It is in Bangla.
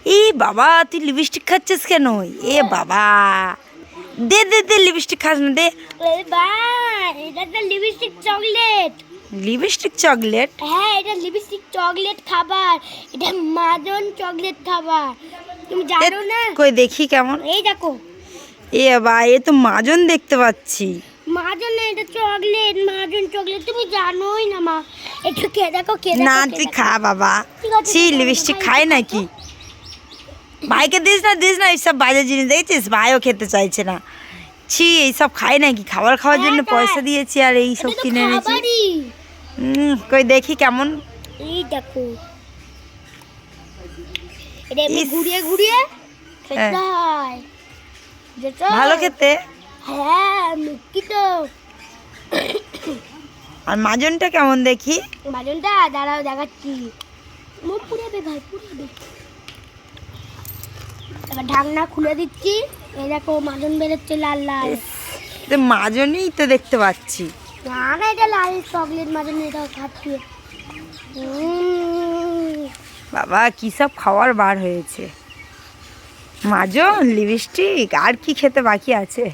এই বাবা তুই লিপস্টিক খাচ্ছিস কেন? এ বাবা দে দে দে, লিপস্টিক খাস না, দে। এটা তো লিপস্টিক চকলেট। Lipstick chocolate? হ্যাঁ, এটা লিপস্টিক চকলেট খাবার। এটা মাজন চকলেট খাবার, তুমি জানো না? কই দেখি কেমন। এই দেখো, এ বাবা এ তো মাজন দেখতে পাচ্ছি। মাজন না, এটা চকলেট, মাজন চকলেট, তুমি জানোই না মা। একটু খেয়ে দেখো, খেয়ে দেখো। না তুই খা বাবা। ঠিক আছে, ছি, ঠিক আছে, লিপস্টিক ভাই, খায় নাকি? ভাইকে দিস না, এইসব বাজে জিনিস দেখছিস, ভাইও খেতে চাইছে না। ছি, এইসব খায় নাকি? খাবার খাওয়ার জন্য হ্যাঁ, পয়সা দিয়েছি আর এইসব এটা তো কিনে এনেছি। খাবারই। কই দেখি কেমন। এই দেখো, এটা এমনি ইস। ঘুরিয়ে ঘুরিয়ে খেতে হ্যাঁ। হয়। যেটা ভালো খেতে। হ্যাঁ, মিষ্টি তো। আর মাজনটা কেমন দেখি? মাজনটা দাঁড়াও দেখাচ্ছি। মুখ পুড়াবে ভাই, পুড়াবে। এবার ঢাকনা খুলে দিচ্ছি। এই দেখো মাজন বেরোচ্ছে লাল লাল। তো মাজনই তো দেখতে পাচ্ছি। না না, এটা লাল চকলেট মাজন, এটা খাচ্ছি। বাবা কি সব খাওয়ার বার হয়েছে। মাজন, লিপস্টিক, আর কি খেতে বাকি আছে?